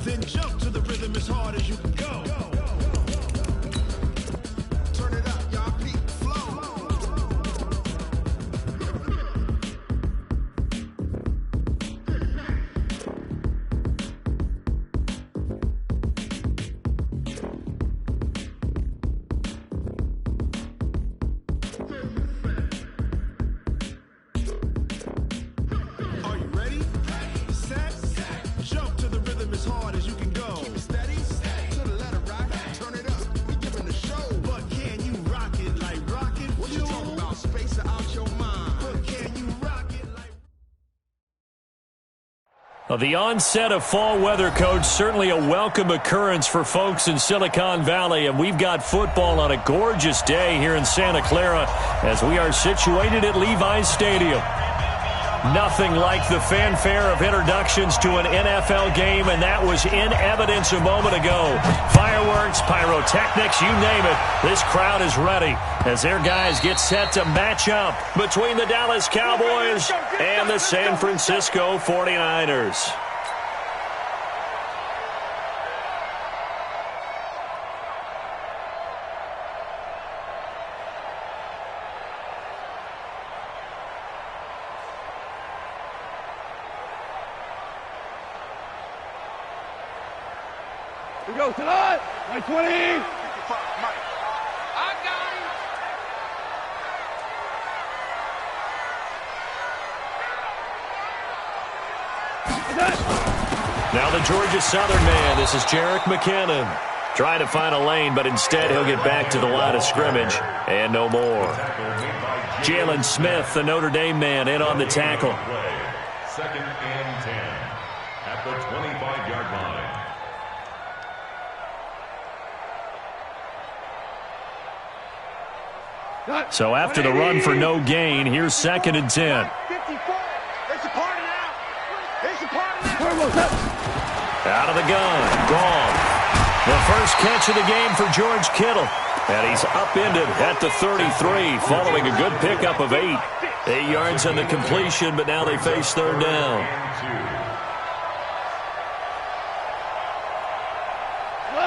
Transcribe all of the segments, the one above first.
Then jump to the rhythm as hard as you can go. Turn it up, y'all. Peak flow. Are you ready? Set. Jump to the rhythm as hard as you can go. Keep it steady. To the letter, right? Turn it up. We giving the show. But can you rock it like rocket fuel? What you talking about? Space out your mind. But can you rock it like... The onset of fall weather, Coach, certainly a welcome occurrence for folks in Silicon Valley, and we've got football on a gorgeous day here in Santa Clara as we are situated at Levi's Stadium. Nothing like the fanfare of introductions to an NFL game, and that was in evidence a moment ago. Fireworks, pyrotechnics, you name it. This crowd is ready as their guys get set to match up between the Dallas Cowboys and the San Francisco 49ers. We go tonight. 20. I got it. Now the Georgia Southern man, this is Jerick McKinnon. Trying to find a lane, but instead he'll get back to the line of scrimmage and no more. Jalen Smith, the Notre Dame man, in on the tackle. 2nd and 10 at the 25-yard line. So after the run for no gain, here's 2nd and 10. Out of the gun, gone. The first catch of the game for George Kittle. And he's upended at the 33 following a good pickup of 8. 8 yards on the completion, but now they face 3rd down.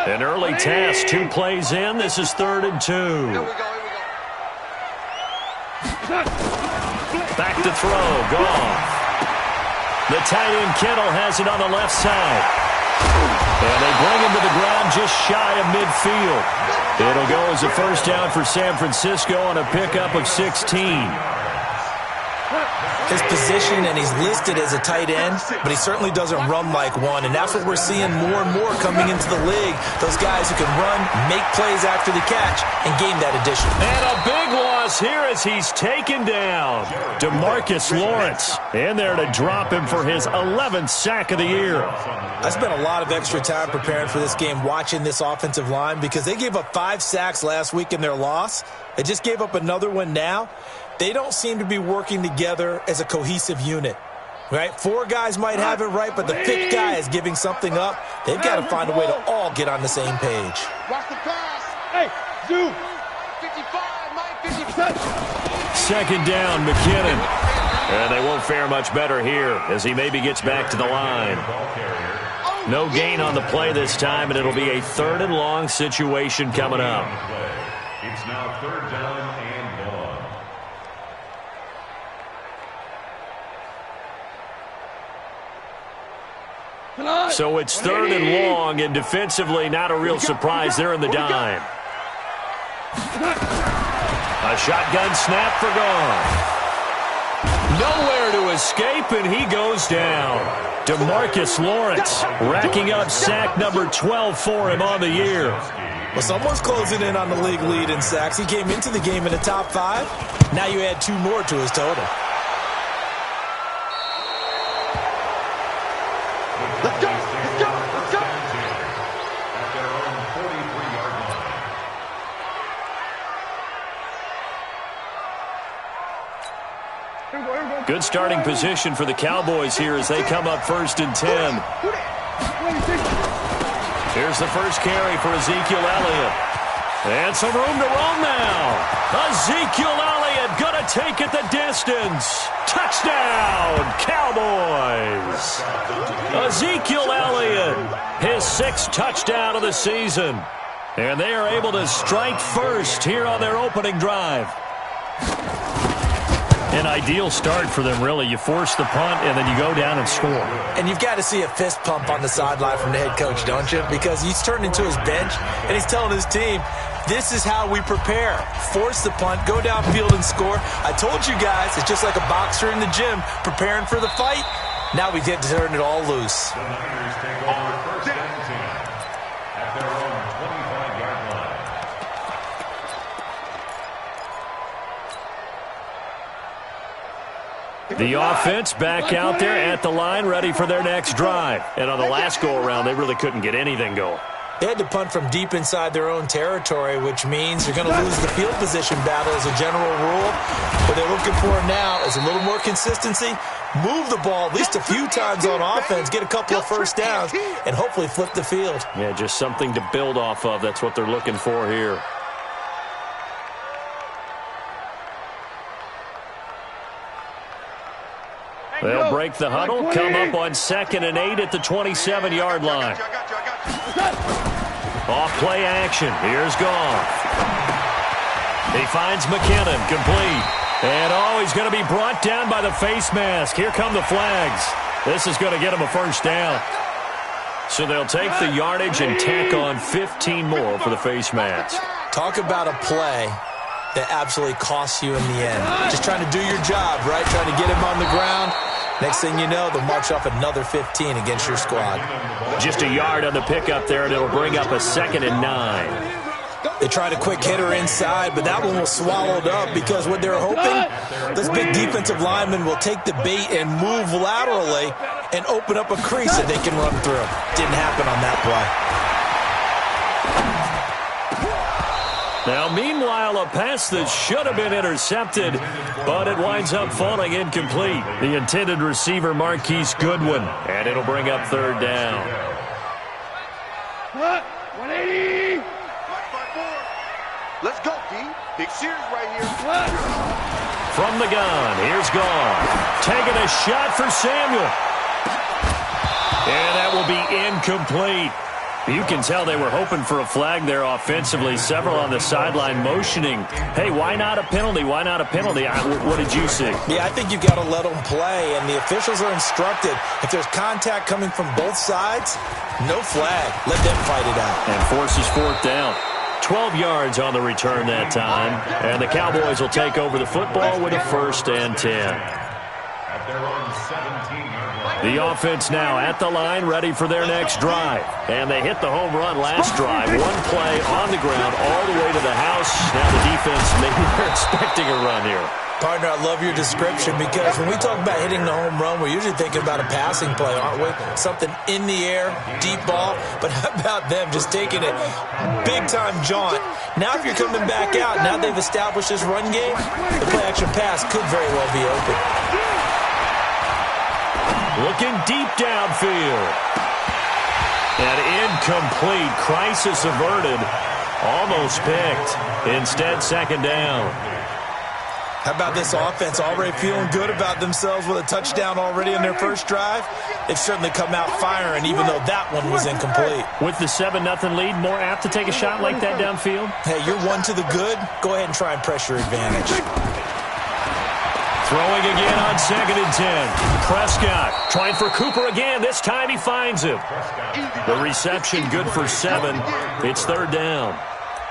An early task, 2 plays in. This is 3rd and 2. Back to throw, gone. The tight end Kittle has it on the left side. And they bring him to the ground just shy of midfield. It'll go as a first down for San Francisco on a pickup of 16. His position, and he's listed as a tight end, but he certainly doesn't run like one, and that's what we're seeing more and more coming into the league. Those guys who can run, make plays after the catch, and gain that addition. And a big loss here as he's taken down. DeMarcus Lawrence in there to drop him for his 11th sack of the year. I spent a lot of extra time preparing for this game watching this offensive line because they gave up 5 sacks last week in their loss. They just gave up another one now. They don't seem to be working together as a cohesive unit, right? 4 guys might have it right, but the 5th guy is giving something up. They've got to find a way to all get on the same page. Watch the pass. Hey, Zoo. 55, Mike, 50%. 2nd down, McKinnon. And they won't fare much better here as he maybe gets back to the line. No gain on the play this time, and it'll be a 3rd and long situation coming up. It's now 3rd down and 1. So it's 3rd and long, and defensively not a real surprise there in the dime. A shotgun snap for gone. Nowhere to escape, and he goes down. DeMarcus Lawrence racking up sack number 12 for him on the year. Well, someone's closing in on the league lead in sacks. He came into the game in the top 5. Now you add 2 more to his total. Let's go. Let's go. Let's go. At their own 43-yard line. Good starting position for the Cowboys here as they come up 1st and 10. Here's the first carry for Ezekiel Elliott. And some room to roam now. Ezekiel Elliott going to take it the distance. Touchdown, Cowboys. Ezekiel Elliott, 6th touchdown of the season. And they are able to strike first here on their opening drive. An ideal start for them, really. You force the punt, and then you go down and score. And you've got to see a fist pump on the sideline from the head coach, don't you? Because he's turned into his bench, and he's telling his team, this is how we prepare. Force the punt, go downfield and score. I told you guys, it's just like a boxer in the gym preparing for the fight. Now we get to turn it all loose. The Niners take over first and 10 at their own 25-yard line. The offense back out there at the line, ready for their next drive. And on the last go-around, they really couldn't get anything going. They had to punt from deep inside their own territory, which means you're going to lose the field position battle as a general rule. What they're looking for now is a little more consistency, move the ball at least a few times on offense, get a couple of first downs, and hopefully flip the field. Yeah, just something to build off of. That's what they're looking for here. They'll break the huddle, come up on 2nd and 8 at the 27-yard line. Off play action. Here's Goff. He finds McKinnon, complete. And, he's going to be brought down by the face mask. Here come the flags. This is going to get him a first down. So they'll take the yardage and tack on 15 more for the face mask. Talk about a play that absolutely costs you in the end. Just trying to do your job, right? Trying to get him on the ground. Next thing you know, they'll march off another 15 against your squad. Just a yard on the pickup there, and it'll bring up a 2nd and 9. They tried a quick hitter inside, but that one was swallowed up because what they're hoping, this big defensive lineman will take the bait and move laterally and open up a crease that they can run through. Didn't happen on that play. Now, meanwhile, a pass that should have been intercepted, but it winds up falling incomplete. The intended receiver, Marquise Goodwin, and it'll bring up 3rd down. 180. Let's go, D. Big series right here. From the gun, here's Goff. Taking a shot for Samuel. And that will be incomplete. You can tell they were hoping for a flag there offensively. Several on the sideline motioning. Hey, why not a penalty? Why not a penalty? What did you see? Yeah, I think you've got to let them play, and the officials are instructed. If there's contact coming from both sides, no flag. Let them fight it out. And forces 4th down. 12 yards on the return that time. And the Cowboys will take over the football with a 1st and 10. At their own 17-yard line. The offense now at the line, ready for their next drive. And they hit the home run last drive. One play on the ground all the way to the house. Now the defense, maybe they're expecting a run here. Partner, I love your description because when we talk about hitting the home run, we're usually thinking about a passing play, aren't we? Something in the air, deep ball. But how about them just taking it big-time jaunt? Now if you're coming back out, now they've established this run game, the play-action pass could very well be open. Looking deep downfield. And incomplete. Crisis averted. Almost picked. Instead, 2nd down. How about this offense already feeling good about themselves with a touchdown already in their first drive? They've certainly come out firing, even though that one was incomplete. With the 7-0 lead, more apt to take a shot like that downfield? Hey, you're one to the good. Go ahead and try and press your advantage. Throwing again on 2nd and 10. Prescott trying for Cooper again. This time he finds him. The reception good for 7. It's 3rd down.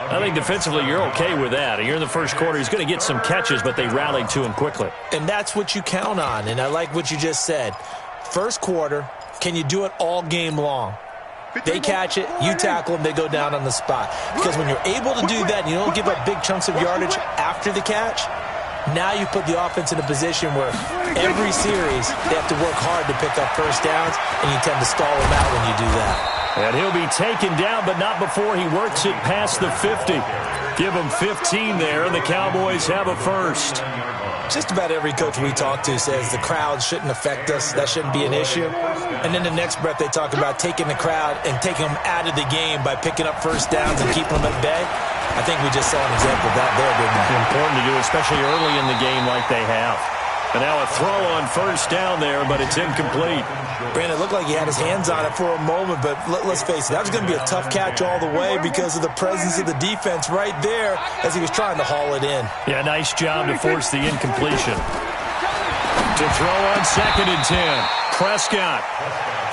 I think defensively you're okay with that. You're in the first quarter. He's going to get some catches, but they rallied to him quickly. And that's what you count on, and I like what you just said. First quarter, can you do it all game long? They catch it, you tackle them, they go down on the spot. Because when you're able to do that and you don't give up big chunks of yardage after the catch, now you put the offense in a position where every series they have to work hard to pick up first downs, and you tend to stall them out when you do that. And he'll be taken down, but not before he works it past the 50. Give him 15 there, and the Cowboys have a first. Just about every coach we talk to says the crowd shouldn't affect us. That shouldn't be an issue. And then the next breath they talk about taking the crowd and taking them out of the game by picking up first downs and keeping them at bay. I think we just saw an example of that there, didn't we? Important to do, especially early in the game like they have. And now a throw on first down there, but it's incomplete. Brandon, it looked like he had his hands on it for a moment, but let's face it, that was going to be a tough catch all the way because of the presence of the defense right there as he was trying to haul it in. Yeah, nice job to force the incompletion. To throw on 2nd and 10. Prescott.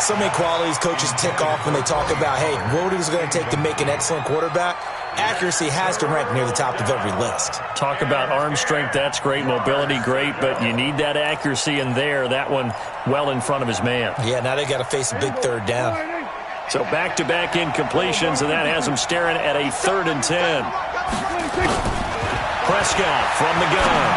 So many qualities coaches tick off when they talk about, hey, what is it going to take to make an excellent quarterback? Accuracy has to rank near the top of every list. Talk about arm strength, that's great. Mobility, great, but you need that accuracy in there. That one well in front of his man. Yeah, now they got to face a big 3rd down. So back-to-back incompletions, and that has him staring at a 3rd and 10. Prescott from the gun.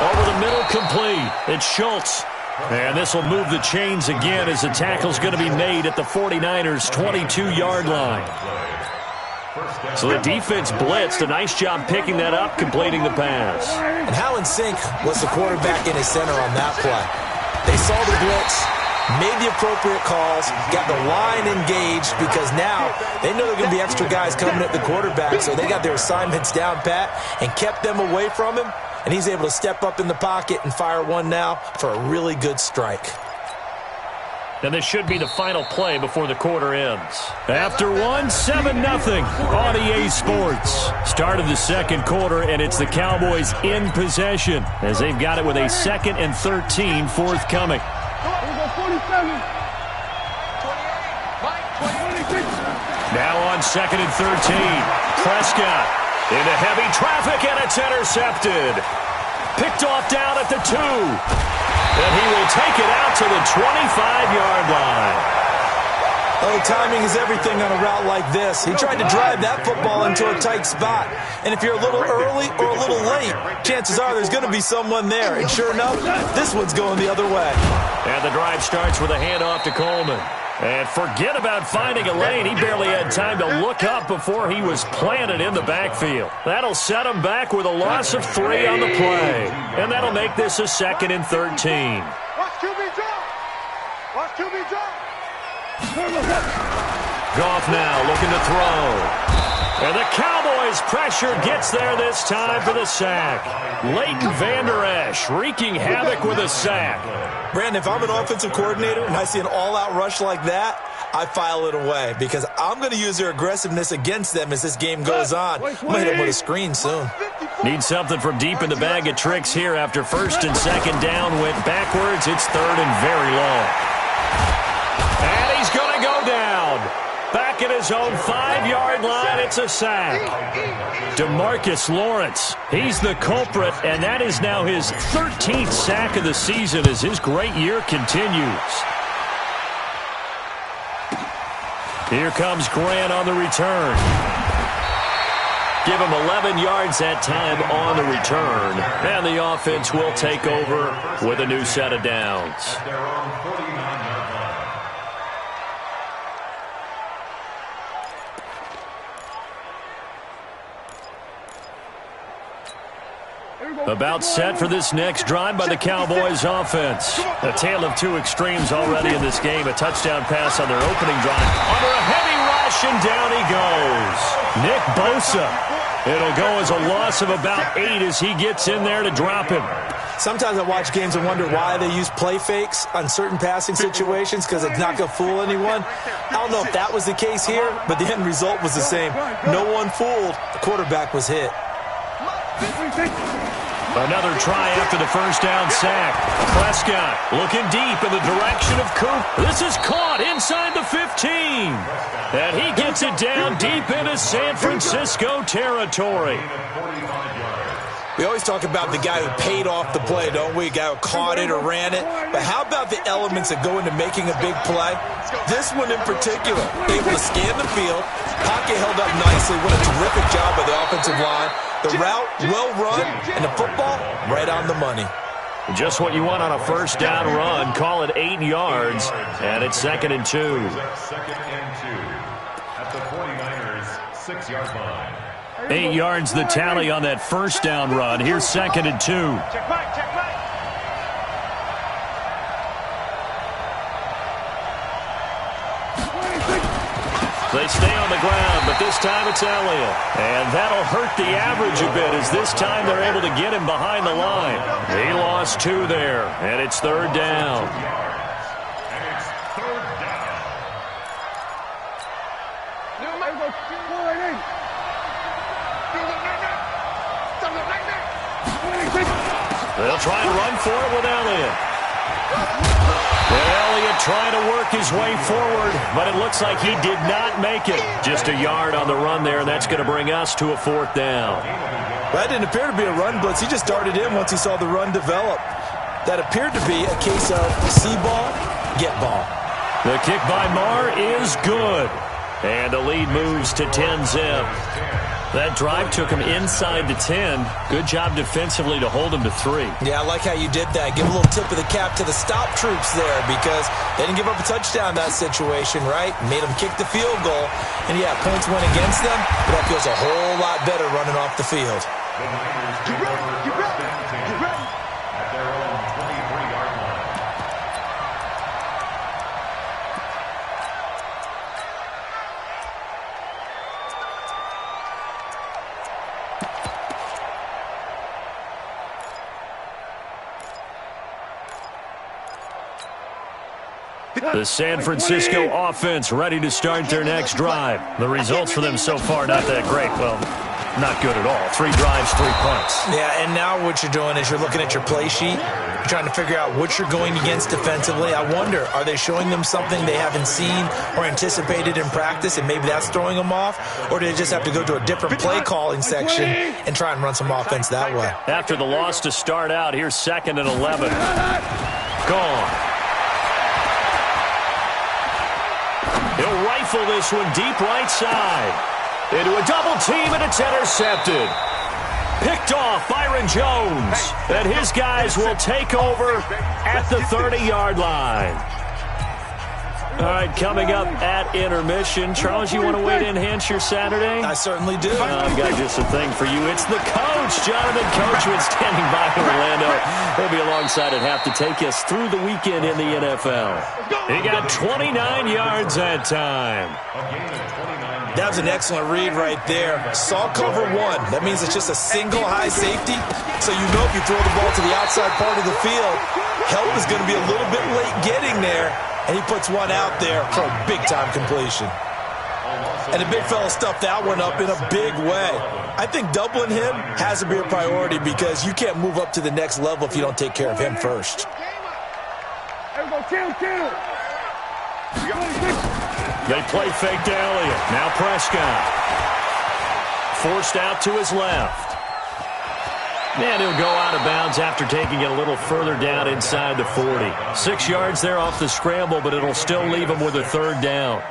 Over the middle, complete. It's Schultz. And this will move the chains again as the tackle's going to be made at the 49ers' 22-yard line. So the defense blitzed. A nice job picking that up, completing the pass. And how in sync was the quarterback in his center on that play? They saw the blitz, made the appropriate calls, got the line engaged because now they know there are going to be extra guys coming at the quarterback, so they got their assignments down pat and kept them away from him, and he's able to step up in the pocket and fire one now for a really good strike. And this should be the final play before the quarter ends. After one, 7-0 on EA Sports. Start of the second quarter, and it's the Cowboys in possession as they've got it with a 2nd and 13 forthcoming. Now on 2nd and 13. Prescott into heavy traffic, and it's intercepted. Picked off down at the 2. And he will take it out to the 25-yard line. Oh, timing is everything on a route like this. He tried to drive that football into a tight spot. And if you're a little early or a little late, chances are there's going to be someone there. And sure enough, this one's going the other way. And the drive starts with a handoff to Coleman. And forget about finding a lane. He barely had time to look up before he was planted in the backfield. That'll set him back with a loss of 3 on the play. And that'll make this a 2nd and 13. Watch QB jump. Watch QB jump. Goff now looking to throw. And the Cowboys' pressure gets there this time for the sack. Leighton Vander Esch wreaking havoc with a sack. Brandon, if I'm an offensive coordinator and I see an all-out rush like that, I file it away because I'm going to use their aggressiveness against them as this game goes on. I'm going to hit them with a screen soon. Need something from deep in the bag of tricks here after 1st and 2nd down. Went backwards. It's 3rd and very long. And he's going to go down. Back at his own 5-yard line, it's a sack. DeMarcus Lawrence, he's the culprit, and that is now his 13th sack of the season as his great year continues. Here comes Grant on the return. Give him 11 yards that time on the return. And the offense will take over with a new set of downs. About set for this next drive by the Cowboys offense. A tale of two extremes already in this game. A touchdown pass on their opening drive. Under a heavy rush, and down he goes. Nick Bosa. It'll go as a loss of about 8 as he gets in there to drop him. Sometimes I watch games and wonder why they use play fakes on certain passing situations because it's not going to fool anyone. I don't know if that was the case here, but the end result was the same. No one fooled. The quarterback was hit. Another try after the first down sack. Prescott looking deep in the direction of Coop. This is caught inside the 15. And he gets it down deep into San Francisco territory. We always talk about the guy who paid off the play, don't we? The guy who caught it or ran it. But how about the elements that go into making a big play? This one in particular, able to scan the field. Pocket held up nicely. What a terrific job by the offensive line. The route, well run, and the football, right on the money. Just what you want on a first down run. Call it 8 yards, and it's 2nd and 2. Second and 2 at the 49ers 6-yard line. 8 yards the tally on that first down run. Here's 2nd and 2. Check back, check back. They stay on the ground, but this time it's Elliott. And that'll hurt the average a bit as this time they're able to get him behind the line. He lost 2 there, and it's 3rd down. They'll try and run for it with Elliott. Elliott trying to work his way forward, but it looks like he did not make it. Just a yard on the run there, and that's going to bring us to a 4th down. That didn't appear to be a run blitz. He just darted in once he saw the run develop. That appeared to be a case of see ball, get ball. The kick by Marr is good. And the lead moves to 10-zip. That drive took him inside the 10. Good job defensively to hold him to 3. Yeah, I like how you did that. Give a little tip of the cap to the stop troops there because they didn't give up a touchdown in that situation, right? Made them kick the field goal. And, yeah, points went against them, but that feels a whole lot better running off the field. Get ready. At their own 23-yard line. The San Francisco offense ready to start their next drive. The results for them so far not that great. Well, not good at all. 3 drives, 3 punts. Yeah, and now what you're doing is you're looking at your play sheet. You're trying to figure out what you're going against defensively. I wonder, are they showing them something they haven't seen or anticipated in practice, and maybe that's throwing them off? Or do they just have to go to a different play calling section and try and run some offense that way? After the loss to start out, here's 2nd and 11. Gone. He'll rifle this one deep right side. Into a double team, and it's intercepted. Picked off Byron Jones. And his guys will take over at the 30-yard line. All right, coming up at intermission. Charles, you want to wait in enhance your Saturday? I certainly do. I've got just a thing for you. It's the coach, Jonathan Coachman, standing by in Orlando. He'll be alongside at half to take us through the weekend in the NFL. He got 29 yards that time. That was an excellent read right there. Saw cover 1. That means it's just a single high safety. So you know if you throw the ball to the outside part of the field, help is going to be a little bit late getting there. And he puts one out there for a big-time completion. And the big fella stuffed that one up in a big way. I think doubling him has to be a priority because you can't move up to the next level if you don't take care of him first. They play fake to Elliott. Now Prescott. Forced out to his left. And he'll go out of bounds after taking it a little further down inside the 40. 6 yards there off the scramble, but it'll still leave him with a 3rd down.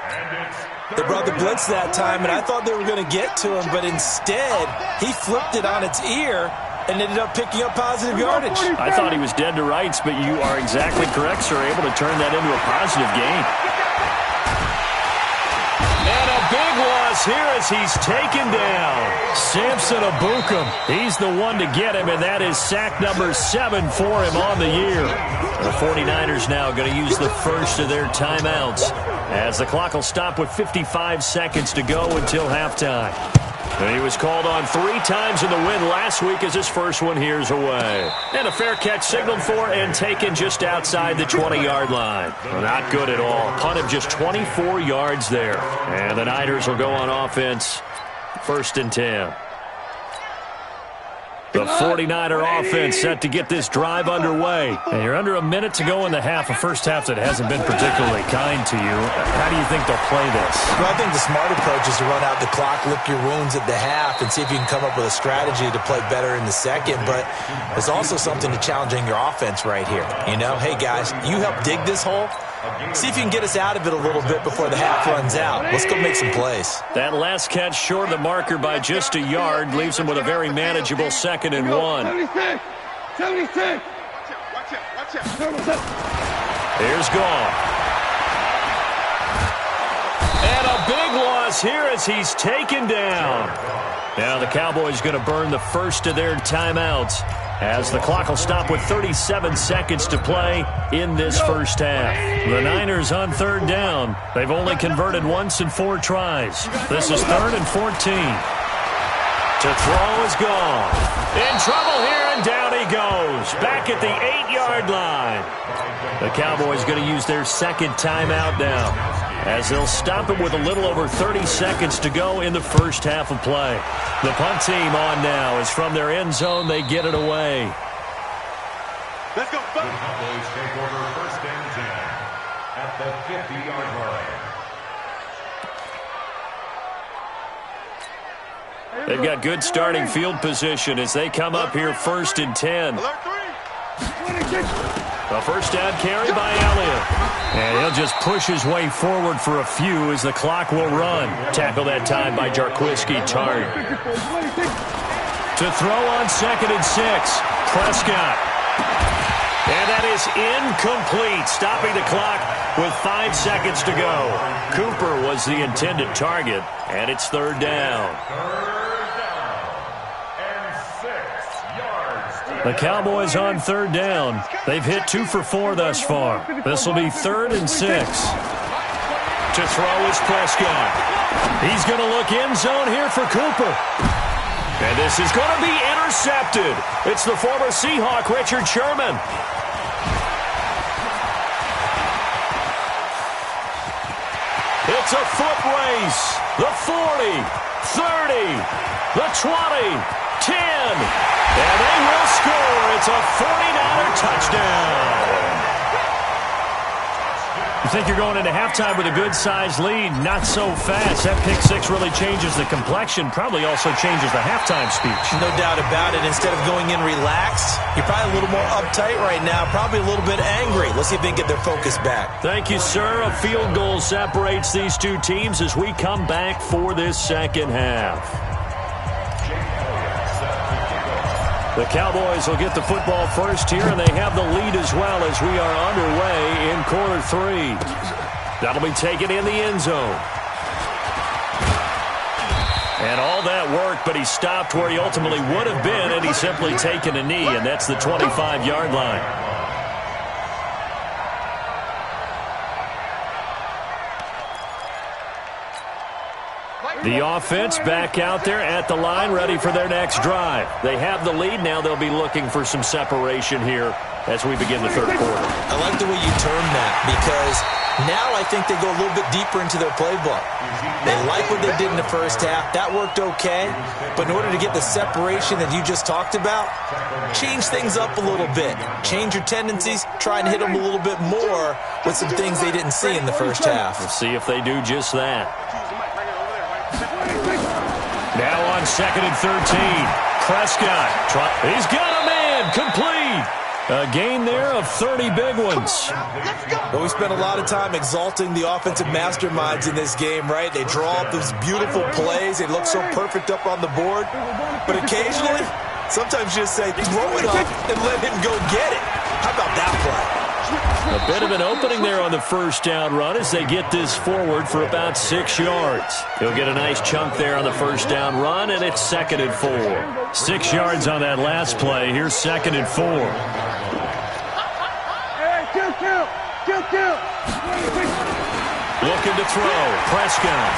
They brought the blitz that time, and I thought they were going to get to him, but instead he flipped it on its ear and ended up picking up positive yardage. I thought he was dead to rights, but you are exactly correct, sir. Able to turn that into a positive gain. And a big loss here as he's taken down. Samson Abukum. He's the one to get him, and that is sack number 7 for him on the year. The 49ers now going to use the first of their timeouts as the clock will stop with 55 seconds to go until halftime. And he was called on 3 times in the win last week as his first one here's away. And a fair catch signaled for and taken just outside the 20-yard line. Well, not good at all. Punt of just 24 yards there. And the Niners will go on offense 1st and 10. The 49er offense set to get this drive underway. And you're under a minute to go in the half, a first half that hasn't been particularly kind to you. How do you think they'll play this? Well, I think the smart approach is to run out the clock, lick your wounds at the half, and see if you can come up with a strategy to play better in the second. But there's also something to challenging your offense right here. You know, hey, guys, you help dig this hole. See if you can get us out of it a little bit before the half runs out. Let's go make some plays. That last catch short of the marker by just a yard leaves him with a very manageable 2nd and 1. 76! 76! Here's Gone. And a big one loss here as he's taken down. Now the Cowboys going to burn the first of their timeouts as the clock will stop with 37 seconds to play in this first half. The Niners on third down. They've only converted once in 4 tries. This is 3rd and 14. To throw is gone. In trouble here, and down he goes. Back at the 8-yard line. The Cowboys going to use their second timeout now, as they'll stop it with a little over 30 seconds to go in the first half of play. The punt team on now is from their end zone. They get it away. Let's go. The Cowboys take over 1st and 10 at the 50-yard line. They've got good starting field position as they come up here 1st and 10. Alert 3. A first down carry by Elliott. And he'll just push his way forward for a few as the clock will run. Tackle that time by Jarquiski Tart. To throw on 2nd and 6. Prescott. And that is incomplete, stopping the clock with 5 seconds to go. Cooper was the intended target, and it's 3rd down. The Cowboys on 3rd down. They've hit 2 for 4 thus far. This will be 3rd and 6. To throw is Prescott. He's going to look end zone here for Cooper. And this is going to be intercepted. It's the former Seahawk, Richard Sherman. It's a foot race. The 40, 30, the 20, 10. And they will score. It's a 49er touchdown. You think you're going into halftime with a good-sized lead. Not so fast. That pick six really changes the complexion. Probably also changes the halftime speech. No doubt about it. Instead of going in relaxed, you're probably a little more uptight right now. Probably a little bit angry. Let's see if they can get their focus back. Thank you, sir. A field goal separates these two teams as we come back for this second half. The Cowboys will get the football first here, and they have the lead as well as we are underway in quarter 3. That'll be taken in the end zone. And all that work, but he stopped where he ultimately would have been, and he's simply taken a knee, and that's the 25-yard line. The offense back out there at the line, ready for their next drive. They have the lead. Now they'll be looking for some separation here as we begin the third quarter. I like the way you term that, because now I think they go a little bit deeper into their playbook. They like what they did in the first half. That worked okay. But in order to get the separation that you just talked about, change things up a little bit. Change your tendencies. Try and hit them a little bit more with some things they didn't see in the first half. We'll see if they do just that. Now on 2nd and 13. Prescott. He's got a man. Complete. A gain there of 30 big ones. Well, we spent a lot of time exalting the offensive masterminds in this game, right? They draw up these beautiful plays. They look so perfect up on the board. But occasionally, sometimes you just say, throw it up and let him go get it. How about that play? A bit of an opening there on the first down run as they get this forward for about 6 yards. He'll get a nice chunk there on the first down run, and it's 2nd and 4. 6 yards on that last play. Here's 2nd and 4. Looking to throw. Prescott.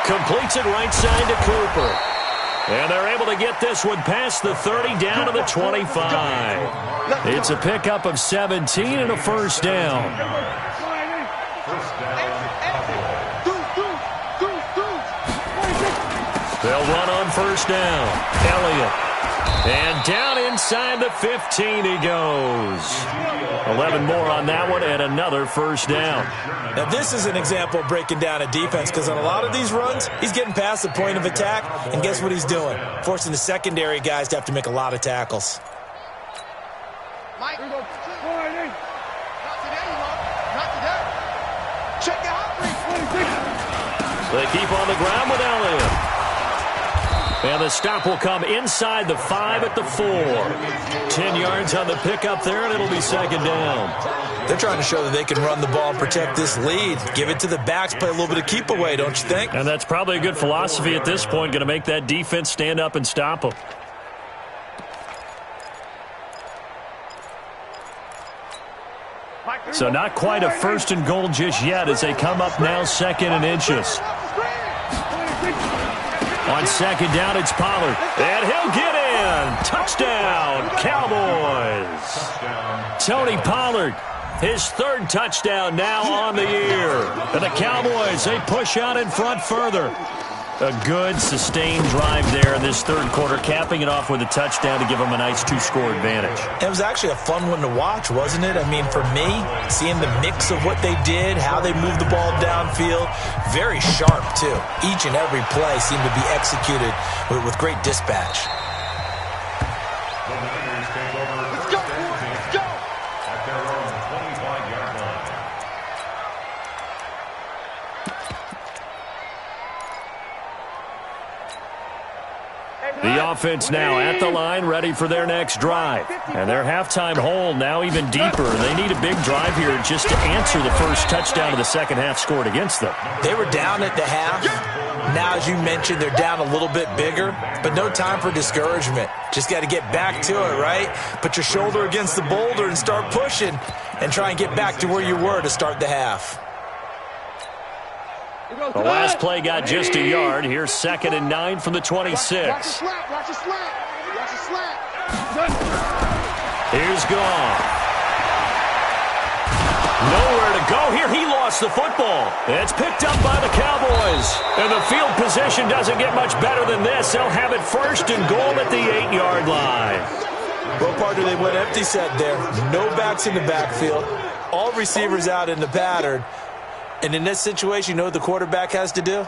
Completes it right side to Cooper. And they're able to get this one past the 30 down to the 25. It's a pickup of 17 and a first down. They'll run on first down. Elliott. And down inside the 15 he goes. 11 more on that one and another first down. Now this is an example of breaking down a defense, because on a lot of these runs, he's getting past the point of attack, and guess what he's doing? Forcing the secondary guys to have to make a lot of tackles. Mike. Not today, Not today. Check out. They keep on the ground with Elliott. And the stop will come inside the 5 at the 4. 10 yards on the pickup there, and it'll be second down. They're trying to show that they can run the ball and protect this lead. Give it to the backs, play a little bit of keep away, don't you think? And that's probably a good philosophy at this point, going to make that defense stand up and stop them. So not quite a first and goal just yet as they come up now second and inches. On second down, it's Pollard. And he'll get in. Touchdown, Cowboys. Tony Pollard, his third touchdown now on the year. And the Cowboys, they push out in front further. A good, sustained drive there in this third quarter, capping it off with a touchdown to give them a nice 2-score advantage. It was actually a fun one to watch, wasn't it? I mean, for me, seeing the mix of what they did, how they moved the ball downfield, very sharp, too. Each and every play seemed to be executed with great dispatch. Let's go, boys. Let's go. At their own 25-yard line. The offense now at the line, ready for their next drive. And their halftime hole now even deeper. They need a big drive here just to answer the first touchdown of the second half scored against them. They were down at the half. Now, as you mentioned, they're down a little bit bigger, but no time for discouragement. Just got to get back to it, right? Put your shoulder against the boulder and start pushing and try and get back to where you were to start the half. The last play got just a yard. Here's second and 9 from the 26. Watch the slap. Watch the slap. Watch the slap. Here's Goff. Nowhere to go here. He lost the football. It's picked up by the Cowboys. And the field position doesn't get much better than this. They'll have it first and goal at the 8-yard line. Well, partner, they went empty set there. No backs in the backfield. All receivers out in the pattern. And in this situation, you know what the quarterback has to do?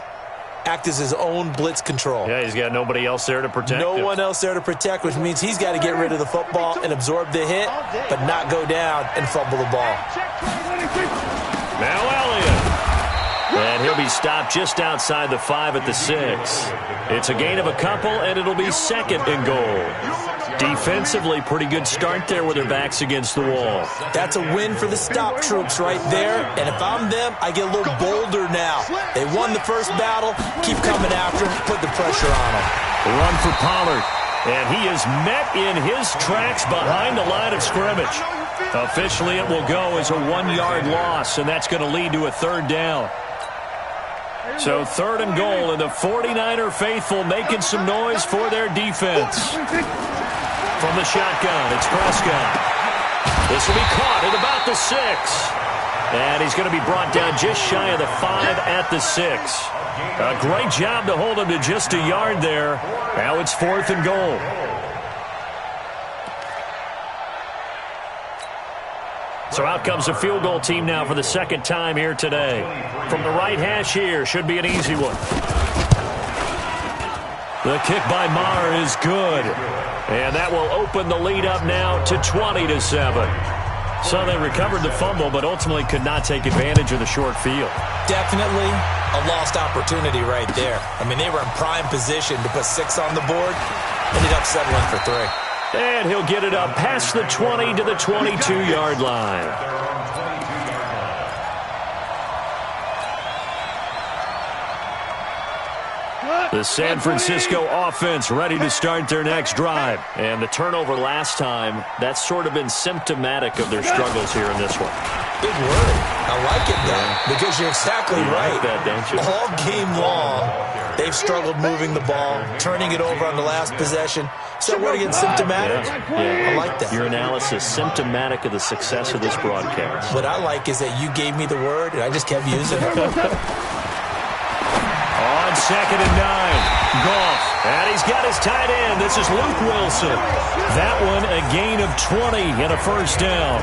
Act as his own blitz control. Yeah, he's got nobody else there to protect him. No one else there to protect, which means he's got to get rid of the football and absorb the hit, but not go down and fumble the ball. Now Elliott. And he'll be stopped just outside the 5 at the 6. It's a gain of a couple, and it'll be second and goal. Defensively, pretty good start there with their backs against the wall. That's a win for the stop troops right there. And if I'm them, I get a little bolder now. They won the first battle. Keep coming after them. Put the pressure on them. The run for Pollard. And he is met in his tracks behind the line of scrimmage. Officially, it will go as a 1-yard loss, and that's going to lead to a third down. So third and goal, and the 49er faithful making some noise for their defense. From the shotgun, it's Prescott. This will be caught at about the 6. And he's going to be brought down just shy of the 5 at the 6. A great job to hold him to just a yard there. Now it's fourth and goal. So out comes the field goal team now for the second time here today. From the right hash here, should be an easy one. The kick by Maher is good. And that will open the lead up now to 20-7. So they recovered the fumble, but ultimately could not take advantage of the short field. Definitely a lost opportunity right there. I mean, they were in prime position to put 6 on the board. Ended up settling for 3. And he'll get it up past the 20 to the 22-yard line. The San Francisco offense ready to start their next drive. And the turnover last time, that's sort of been symptomatic of their struggles here in this one. Big word. I like it, though, because you're exactly right. Like that, don't you? All game long, they've struggled moving the ball, turning it over on the last possession. So word again, symptomatic? Yeah. I like that. Your analysis, symptomatic of the success of this broadcast. What I like is that you gave me the word, and I just kept using it. On second and 9, Goff. And he's got his tight end. This is Luke Wilson. That one a gain of 20 and a first down.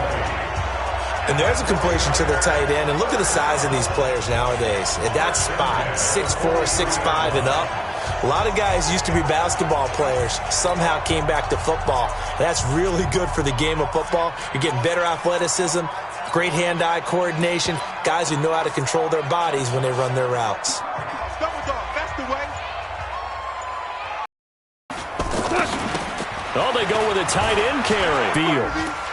And there's a completion to the tight end. And look at the size of these players nowadays. At that spot, 6'4", 6'5", and up. A lot of guys used to be basketball players, somehow came back to football. That's really good for the game of football. You're getting better athleticism, great hand-eye coordination, guys who know how to control their bodies when they run their routes. Oh, they go with a tight end carry. Field.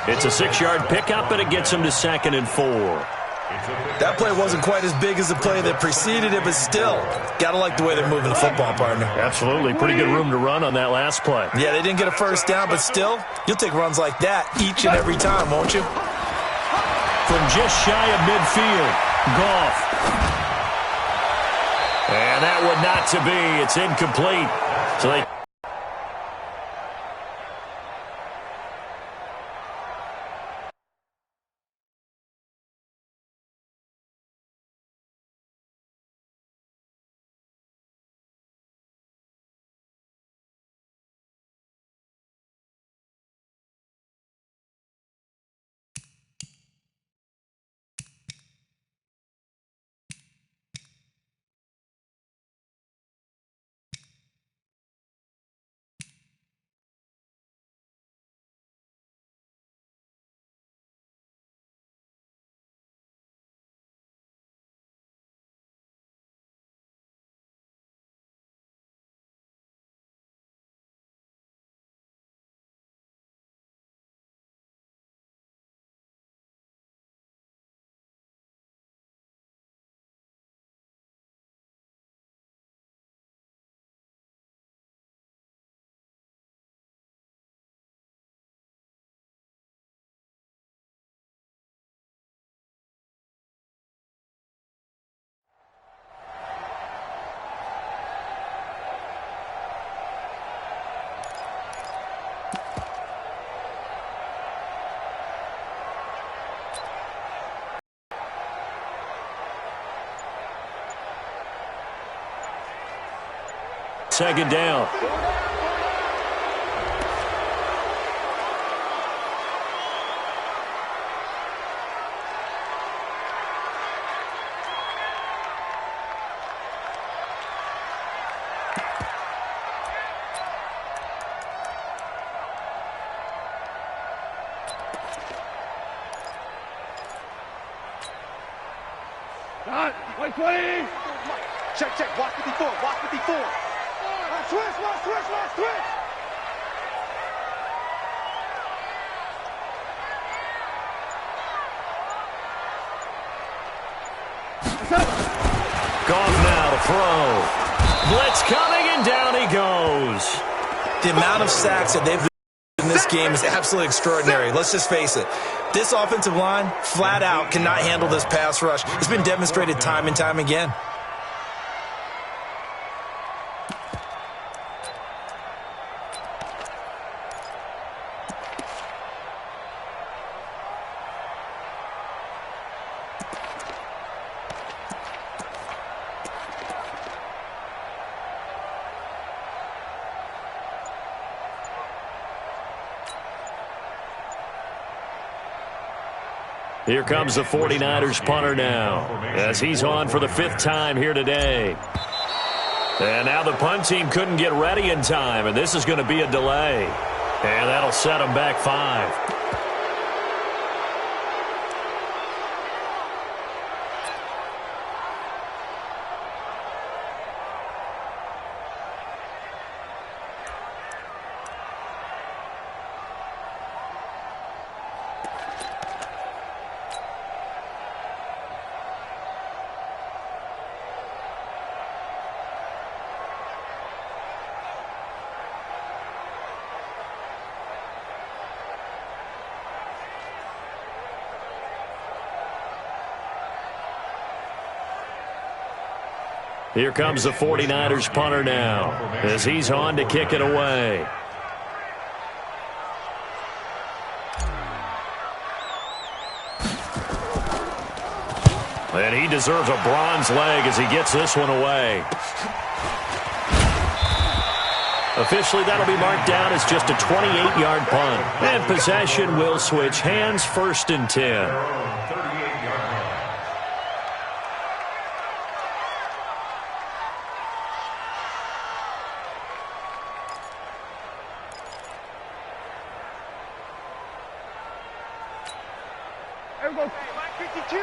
It's a 6-yard pickup, and it gets him to 2nd and 4. That play wasn't quite as big as the play that preceded it, but still, got to like the way they're moving the football, partner. Absolutely. Pretty good room to run on that last play. Yeah, they didn't get a first down, but still, you'll take runs like that each and every time, won't you? From just shy of midfield, Goff. And that would not to be. It's incomplete. So they... Second down. Dot, 120. Check. Watch 54. Watch 54. Switch. Goff now to throw. Blitz coming, and down he goes. The amount of sacks that they've in this game is absolutely extraordinary. Let's just face it. This offensive line, flat out, cannot handle this pass rush. It's been demonstrated time and time again. Here comes the 49ers punter now, as he's on for the 5th time here today. And now the punt team couldn't get ready in time, and this is going to be a delay. And that'll set them back 5. Here comes the 49ers punter now, as he's on to kick it away. And he deserves a bronze leg as he gets this one away. Officially, that'll be marked down as just a 28-yard punt. And possession will switch hands, 1st and 10. Mike 52.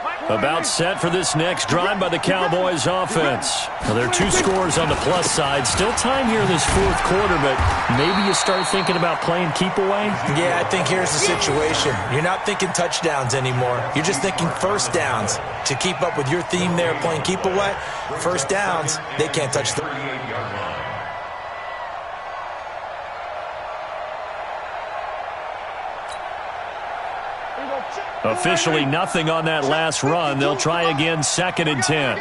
Mike About set for this next drive by the Cowboys offense. Well, there are 2 scores on the plus side. Still time here in this fourth quarter, but maybe you start thinking about playing keep away? Yeah, I think here's the situation. You're not thinking touchdowns anymore. You're just thinking first downs. To keep up with your theme there, playing keep away, first downs, they can't touch the... Officially nothing on that last run. They'll try again, 2nd and 10.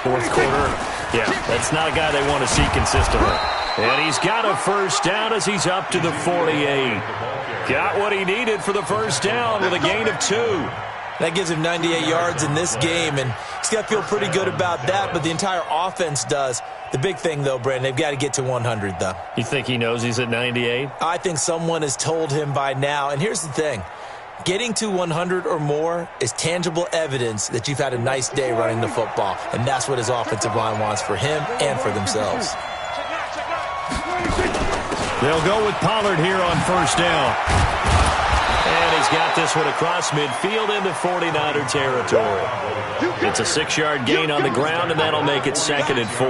Fourth quarter. Yeah, that's not a guy they want to see consistently. And he's got a first down as he's up to the 48. Got what he needed for the first down with a gain of 2. That gives him 98 yards in this game, and he's got to feel pretty good about that, but the entire offense does. The big thing, though, Brandon, they've got to get to 100, though. You think he knows he's at 98? I think someone has told him by now, and here's the thing. Getting to 100 or more is tangible evidence that you've had a nice day running the football, and that's what his offensive line wants for him and for themselves. They'll go with Pollard here on first down. And he's got this one across midfield into 49er territory. It's a 6-yard gain on the ground, and that'll make it 2nd and 4.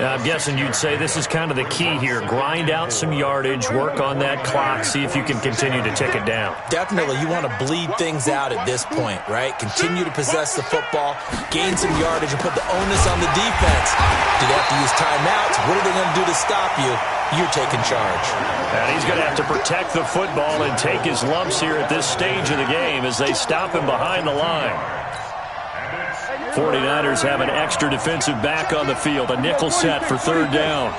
I'm guessing you'd say this is kind of the key here. Grind out some yardage, work on that clock, see if you can continue to tick it down. Definitely. You want to bleed things out at this point, right? Continue to possess the football, gain some yardage, and put the onus on the defense. Do they have to use timeouts? What are they going to do to stop you? You're taking charge. And he's going to have to protect the football and take his lumps here at this stage of the game as they stop him behind the line. 49ers have an extra defensive back on the field. A nickel set for 3rd down.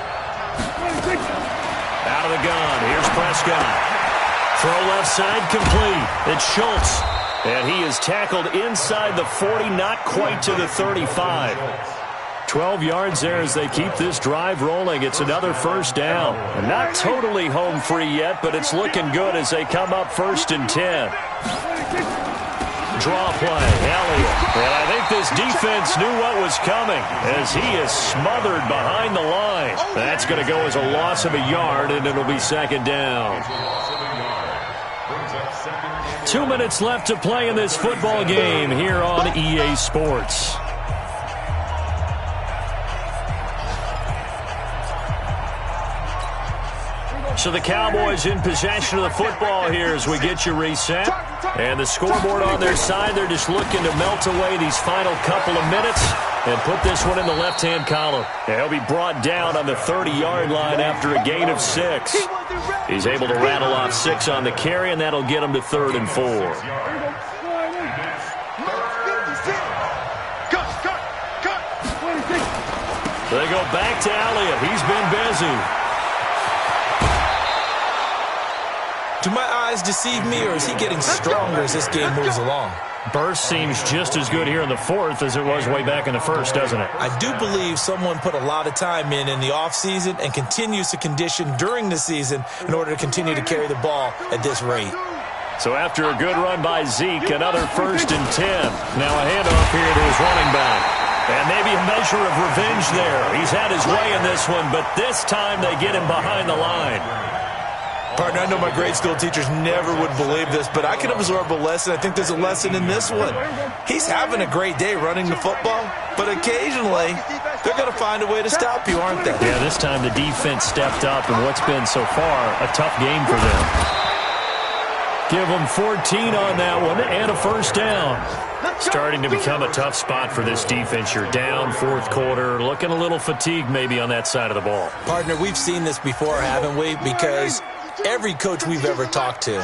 Out of the gun. Here's Prescott. Throw left side complete. It's Schultz. And he is tackled inside the 40, not quite to the 35. 12 yards there as they keep this drive rolling. It's another first down. And not totally home free yet, but it's looking good as they come up 1st and 10. Draw play, Elliott. And I think this defense knew what was coming as he is smothered behind the line. That's going to go as a loss of a yard, and it'll be 2nd down. 2 minutes left to play in this football game here on EA Sports. So the Cowboys in possession of the football here as we get you reset. And the scoreboard on their side, they're just looking to melt away these final couple of minutes and put this one in the left-hand column. And he'll be brought down on the 30-yard line after a gain of 6. He's able to rattle off 6 on the carry, and that'll get him to 3rd and 4. They go back to Elliott. He's been busy. Do my eyes deceive me, or is he getting stronger as this game moves along? Burst seems just as good here in the 4th as it was way back in the 1st, doesn't it? I do believe someone put a lot of time in the offseason and continues to condition during the season in order to continue to carry the ball at this rate. So after a good run by Zeke, another 1st and 10. Now a handoff here to his running back. And maybe a measure of revenge there. He's had his way in this one, but this time they get him behind the line. Partner, I know my grade school teachers never would believe this, but I can absorb a lesson. I think there's a lesson in this one. He's having a great day running the football, but occasionally they're going to find a way to stop you, aren't they? Yeah, this time the defense stepped up in what's been so far a tough game for them. Give them 14 on that one and a first down. Starting to become a tough spot for this defense. You're down 4th quarter, looking a little fatigued maybe on that side of the ball. Partner, we've seen this before, haven't we? Because every coach we've ever talked to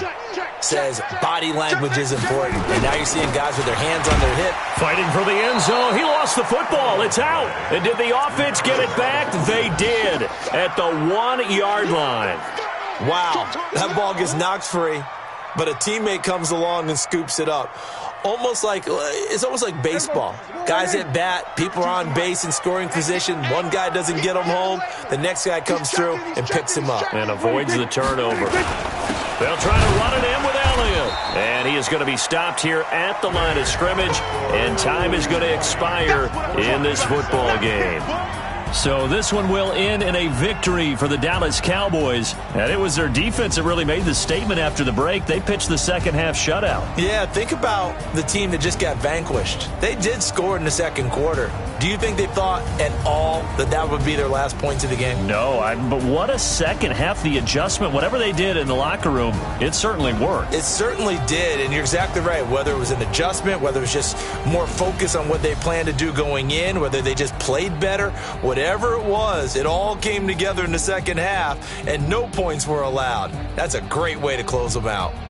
says body language is important. And now you're seeing guys with their hands on their hip. Fighting for the end zone. He lost the football. It's out. And did the offense get it back? They did at the 1-yard line. Wow, that ball gets knocked free, but a teammate comes along and scoops it up. It's almost like baseball. Guys at bat, people are on base in scoring position. One guy doesn't get him home. The next guy comes through and picks him up. And avoids the turnover. They'll try to run it in with Elliott. And he is going to be stopped here at the line of scrimmage. And time is going to expire in this football game. So this one will end in a victory for the Dallas Cowboys. And it was their defense that really made the statement after the break. They pitched the second half shutout. Yeah, think about the team that just got vanquished. They did score in the second quarter. Do you think they thought at all that that would be their last points of the game? No, but what a second half. The adjustment, whatever they did in the locker room, it certainly worked. It certainly did, and you're exactly right. Whether it was an adjustment, whether it was just more focus on what they planned to do going in, whether they just played better, whatever it was, it all came together in the second half, and no points were allowed. That's a great way to close them out.